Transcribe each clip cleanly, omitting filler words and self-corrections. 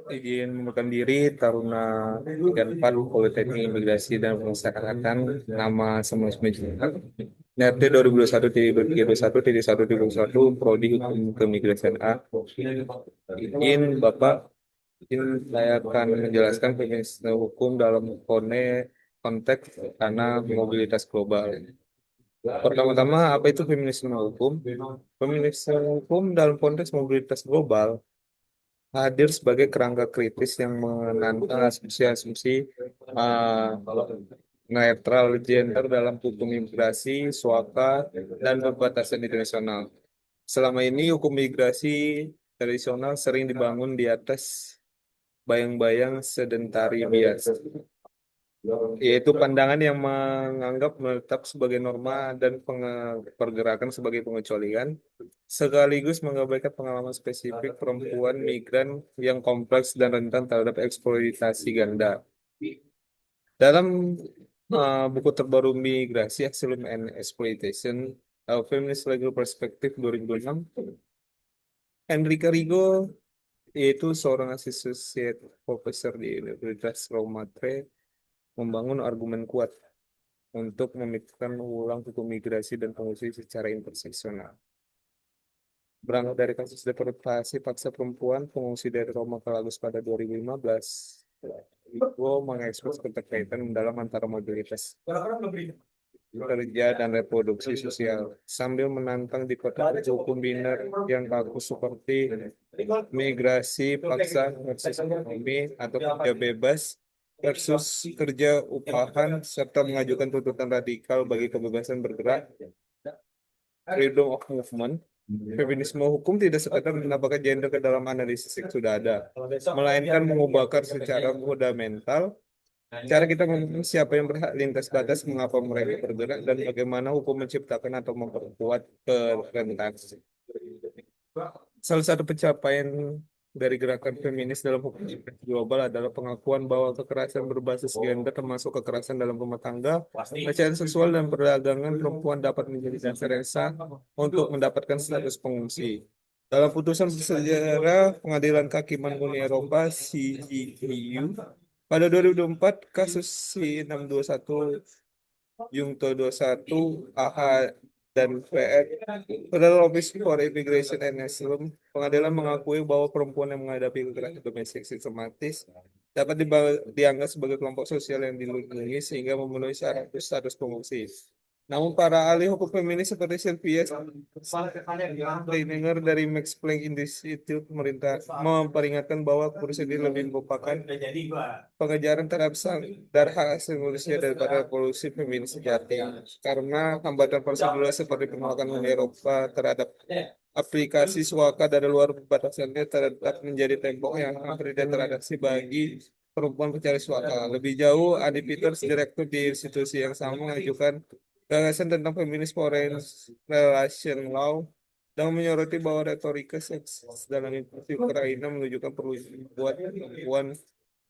Izin mengundurkan diri Taruna 34 Politeknik Imigrasi dan Pemasyarakatan nama semua semua NRT 2021-321-1-1 Prodi Hukum Keimigrasian A. Bapak, izin saya akan menjelaskan feminisme hukum dalam konteks karena mobilitas global. Pertama-tama, apa itu feminisme hukum? Feminisme hukum dalam konteks mobilitas global hadir sebagai kerangka kritis yang menantang asumsi-asumsi uh, netral gender dalam hukum imigrasi, suaka, dan perbatasan internasional. Selama ini hukum migrasi tradisional sering dibangun di atas bayang-bayang sedentari bias, yaitu pandangan yang menganggap menetap sebagai norma dan pergerakan sebagai pengecualian, sekaligus mengabaikan pengalaman spesifik perempuan migran yang kompleks dan rentan terhadap eksploitasi ganda. Dalam buku terbaru Migrasi, Asylum and Exploitation, A Feminist Legal Perspective 2006, Enrique Rigo, yaitu seorang associate professor di Universitas Roma Tre, membangun argumen kuat untuk memikirkan ulang hukum migrasi dan pengungsi secara interseksional. Berangkat dari kasus deportasi paksa perempuan pengungsi dari Roma ke Lagos pada 2015, Igo mengekspos keterkaitan mendalam antara mobilitas kerja dan reproduksi sosial, sambil menantang dikotomi hukum biner yang kaku seperti migrasi paksa versus ekonomi atau kerja bebas versus kerja upahan, serta mengajukan tuntutan radikal bagi kebebasan bergerak, freedom of movement. Feminisme hukum tidak sekadar menambahkan gender ke dalam analisis yang sudah ada, melainkan mengubahkan secara fundamental cara kita memilih siapa yang berhak lintas batas, mengapa mereka bergerak, dan bagaimana hukum menciptakan atau memperkuat kerentanan. Salah satu pencapaian dari gerakan feminis dalam hukum global adalah pengakuan bahwa kekerasan berbasis gender, termasuk kekerasan dalam rumah tangga, pelecehan seksual, dan perdagangan perempuan dapat menjadi dasar yang sah untuk mendapatkan status pengungsi. Dalam putusan bersejarah Pengadilan Kehakiman Uni Eropa CJEU pada 2024, kasus C621 Jungto 21 AH dan VN Federal Office for Immigration and Asylum, pengadilan mengakui bahwa perempuan yang menghadapi kekerasan domestik sistematis dapat dianggap sebagai kelompok sosial yang dilindungi sehingga memenuhi syarat status pengungsi. Namun para ahli hukum feminis seperti Sylvia Steininger dari Max Planck Institute memperingatkan bahwa kursi ini lebih merupakan pengejaran terhadap standar hak asasi manusia daripada revolusi feminis sejati. Karena hambatan prosedural seperti penolakan Uni Eropa terhadap aplikasi suaka dari luar batasannya tetap menjadi tembok yang hampir tidak teratasi bagi perempuan pencari suaka. Lebih jauh, Adi Peters, direktur di institusi yang sama, mengajukan gagasan tentang feminis foreign relation law dan menyoroti bahwa retorika seks dalam invasi Ukraina menunjukkan perlu buat perempuan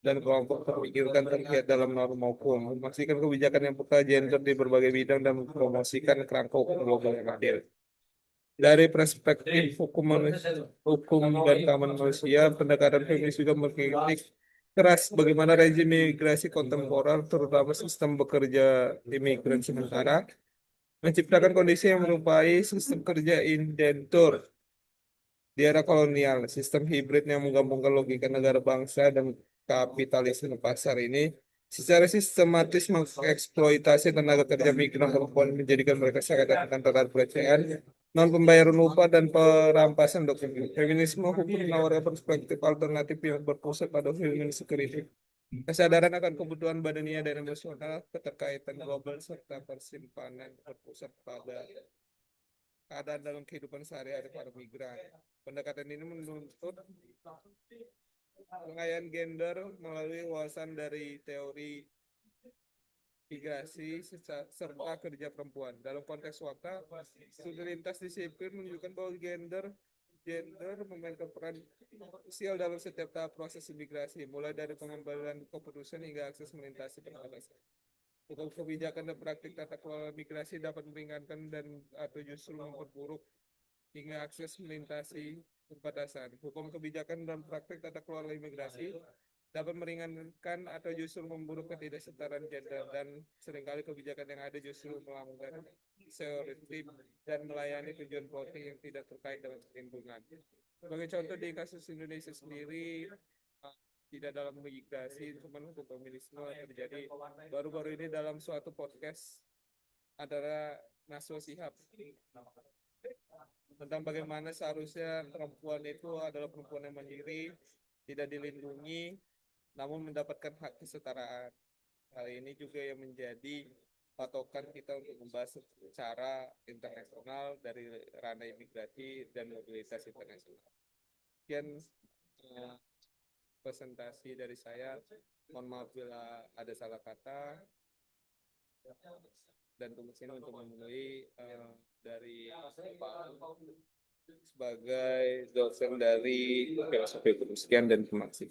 dan kelompok terpikirkan terkait dalam norma hukum, memastikan kebijakan yang peka gender di berbagai bidang dan mempromosikan kerangka hukum global yang adil. Dari perspektif hukum dan keamanan manusia, pendekatan feminis juga mengkritik keras bagaimana rezim migrasi kontemporer, terutama sistem bekerja imigran sementara, menciptakan kondisi yang menyerupai sistem kerja indentur di era kolonial. Sistem hibrid yang menggabungkan logika negara bangsa dan kapitalisme pasar ini secara sistematis mengeksploitasi tenaga kerja migran perempuan, menjadikan mereka sangat rentan terhadap pelecehan, non pembayaran upah, dan perampasan dokumen. Feminisme hukum menawarkan perspektif alternatif yang berpusat pada feminis kritik, kesadaran akan kebutuhan badania dan emosional, keterkaitan global, serta persimpanan berpusat pada keadaan dalam kehidupan sehari-hari para migran. Pendekatan ini menuntut pengayaan gender melalui wawasan dari teori migrasi serta kerja perempuan. Dalam konteks waktu, studi lintas disiplin menunjukkan bahwa gender memainkan peran krusial dalam setiap tahap proses imigrasi, mulai dari pengambilan keputusan hingga akses melintasi perbatasan. Hukum kebijakan dan praktik tata kelola migrasi dapat meringankan dan atau justru memperburuk hingga akses melintasi Batasan hukum kebijakan dan praktik tata kelola imigrasi dapat meringankan atau justru memburuk ketidaksetaraan gender, dan seringkali kebijakan yang ada justru melanggar stereotip dan melayani tujuan politik yang tidak terkait dengan perlindungan. Sebagai contoh di kasus Indonesia sendiri, tidak dalam migrasi, cuman hukum feminisme terjadi baru-baru ini dalam suatu podcast adalah Naswa Shihab tentang bagaimana seharusnya perempuan itu adalah perempuan yang mandiri, tidak dilindungi, namun mendapatkan hak kesetaraan. Hal ini juga yang menjadi patokan kita untuk membahas secara internasional dari ranah imigrasi dan mobilitas internasional. Sekian presentasi dari saya. Mohon maaf bila ada salah kata, dan tunggu sini untuk memenuhi dari Pak sebagai dosen dari filosofi hukum. Sekian dan terima kasih.